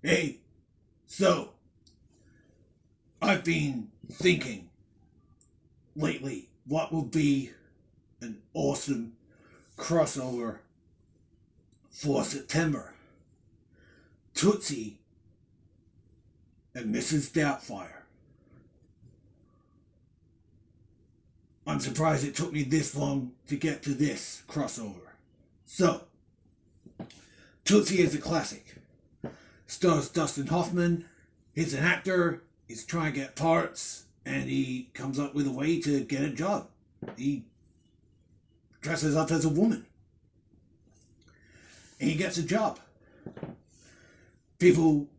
Hey, so I've been thinking lately what would be an awesome crossover for September. Tootsie and Mrs. Doubtfire. I'm surprised it took me this long to get to this crossover. So, Tootsie is a classic. Stars Dustin Hoffman. He's an actor. He's trying to get parts, and he comes up with a way to get a job. He dresses up as a woman, and he gets a job. People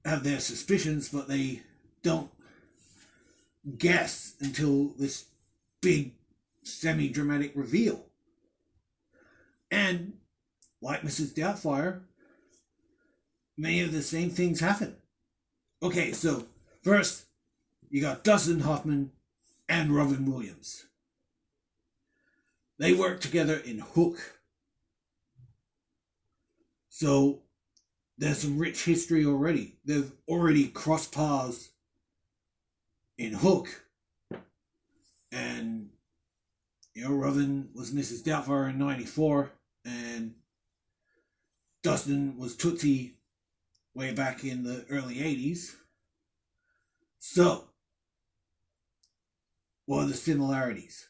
have their suspicions, but they don't guess until this big semi-dramatic reveal. And like Mrs. Doubtfire, many of the same things happen. Okay, so first you got Dustin Hoffman and Robin Williams. They work together in Hook. So there's some rich history already. They've already crossed paths in Hook. And, Robin was Mrs. Doubtfire in 94, and Dustin was Tootsie way back in the early 80s. So, what are the similarities?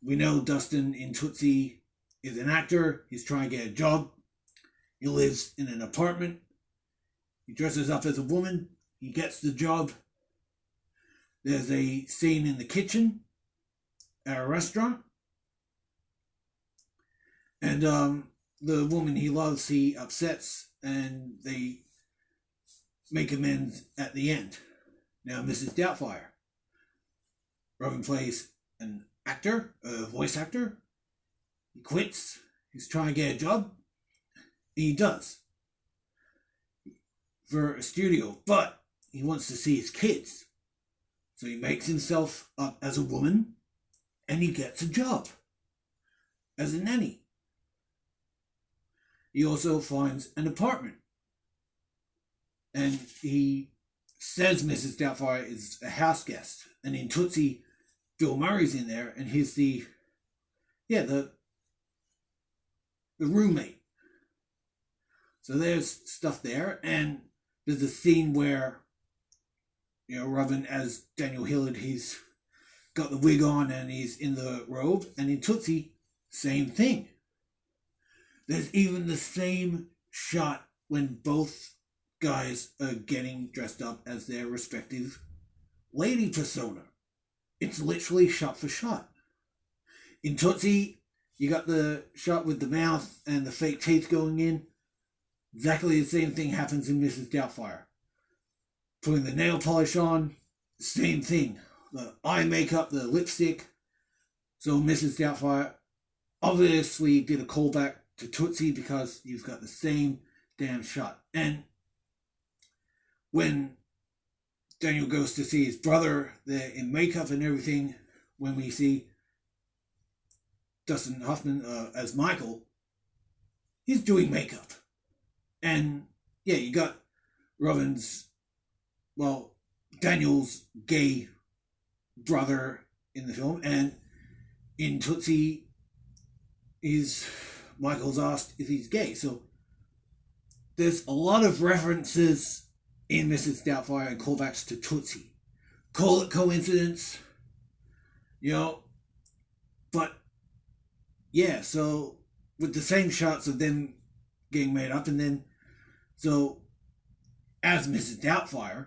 We know Dustin in Tootsie is an actor. He's trying to get a job. He lives in an apartment. He dresses up as a woman. He gets the job. There's a scene in the kitchen at a restaurant. And the woman he loves, he upsets, and they make amends at the end. Now, Mrs. Doubtfire. Robin plays an actor, a voice actor. He quits. He's trying to get a job. He does. For a studio, but he wants to see his kids. So he makes himself up as a woman, and he gets a job as a nanny. He also finds an apartment, and he says Mrs. Doubtfire is a house guest. And in Tootsie, Bill Murray's in there, and he's the roommate. So there's stuff there, and there's a scene where, Robin as Daniel Hillard, he's got the wig on and he's in the robe, and in Tootsie, same thing. There's even the same shot when both guys are getting dressed up as their respective lady persona. It's literally shot for shot. In Tootsie, you got the shot with the mouth and the fake teeth going in. Exactly the same thing happens in Mrs. Doubtfire. Putting the nail polish on, same thing. The eye makeup, the lipstick. So Mrs. Doubtfire obviously did a callback to Tootsie because you've got the same damn shot. And when Daniel goes to see his brother, they're in makeup and everything. When we see Dustin Hoffman as Michael, he's doing makeup. And yeah, you got Daniel's gay brother in the film, and in Tootsie, Michael's asked if he's gay. So there's a lot of references in Mrs. Doubtfire and callbacks to Tootsie. Call it coincidence, but yeah, so with the same shots of them getting made up, and then so as Mrs. Doubtfire,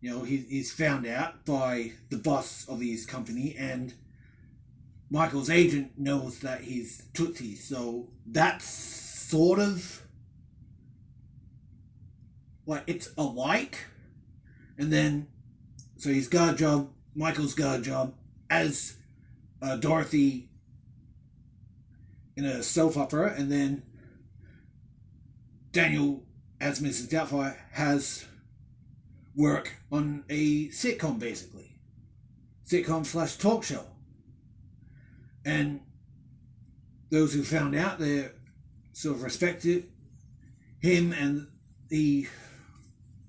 he's found out by the boss of his company, and Michael's agent knows that he's Tootsie, so that's sort of like it's alike. And then so he's got a job, Michael's got a job as Dorothy in a soap opera, and then Daniel as Mrs. Doubtfire has work on a sitcom, basically. Sitcom / talk show. And those who found out, they sort of respect it. him, and he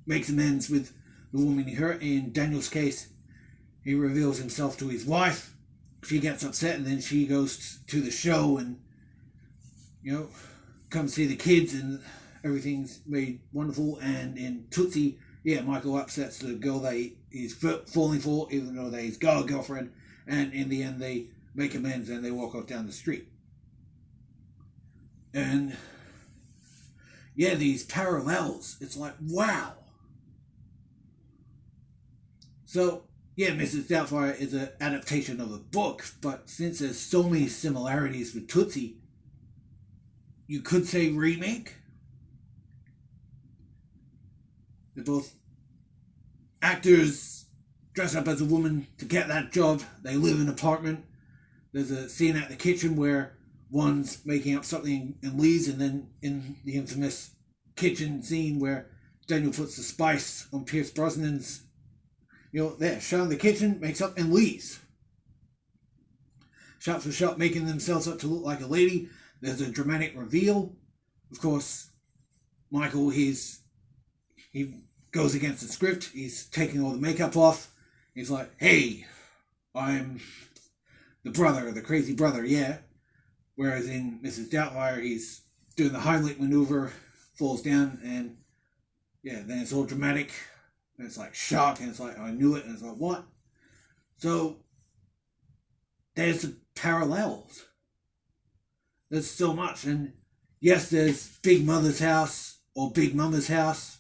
makes amends with the woman he hurt. In Daniel's case, he reveals himself to his wife. She gets upset, and then she goes to the show and, come see the kids, and everything's made wonderful. And in Tootsie, Michael upsets the girl that he's falling for, even though he's got a girlfriend. And in the end, they make amends and they walk off down the street. And these parallels, it's like, wow. So, Mrs. Doubtfire is an adaptation of a book, but since there's so many similarities with Tootsie, you could say remake. They're both actors dress up as a woman to get that job. They live in an apartment. There's a scene at the kitchen where one's making up something and leaves, and then in the infamous kitchen scene where Daniel puts the spice on Pierce Brosnan's, shot in the kitchen, makes up and leaves. Shot for shot, making themselves up to look like a lady. There's a dramatic reveal. Of course, Michael, he goes against the script. He's taking all the makeup off. He's like, hey, I'm the crazy brother, yeah. Whereas in Mrs. Doubtfire, he's doing the Heimlich maneuver, falls down, and then it's all dramatic. And it's like shock, and it's like, I knew it, and it's like, what? So, there's the parallels. There's so much. And yes, there's Big Mother's House or Big Mama's House.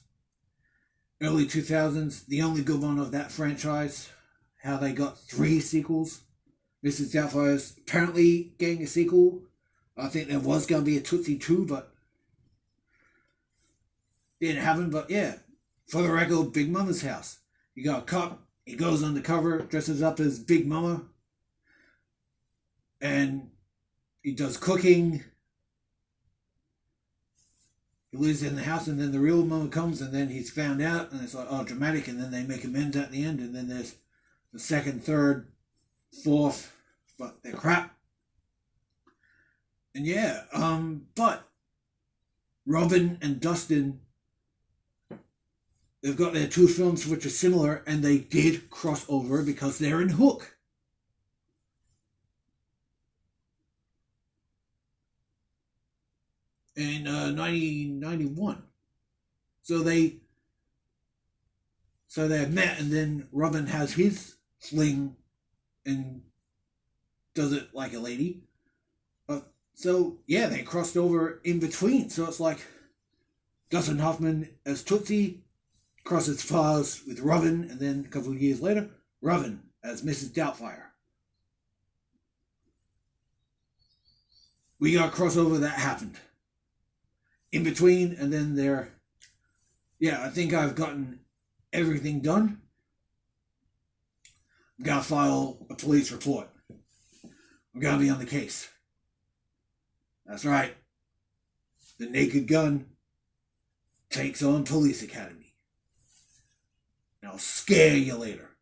Early 2000s, the only good one of that franchise. How they got 3 sequels. Mrs. Doubtfire's apparently getting a sequel. I think there was going to be a Tootsie 2, but didn't happen. But for the record, Big Mama's House. You got a cop, he goes undercover, dresses up as Big Mama, and he does cooking. He lives in the house, and then the real mama comes, and then he's found out, and it's like, oh, dramatic, and then they make amends at the end, and then there's the 2nd, 3rd, 4th, but they're crap. And but Robin and Dustin, they've got their 2 films which are similar, and they did cross over because they're in Hook. In 1991. So they met, and then Robin has his fling and does it like a lady. They crossed over in between. So it's like Dustin Hoffman as Tootsie crosses paths with Robin, and then a couple of years later, Robin as Mrs. Doubtfire. We got a crossover that happened. In between, and then there, I think I've gotten everything done. I'm gonna file a police report. I'm gonna be on the case. That's right. The Naked Gun takes on Police Academy. And I'll scare you later.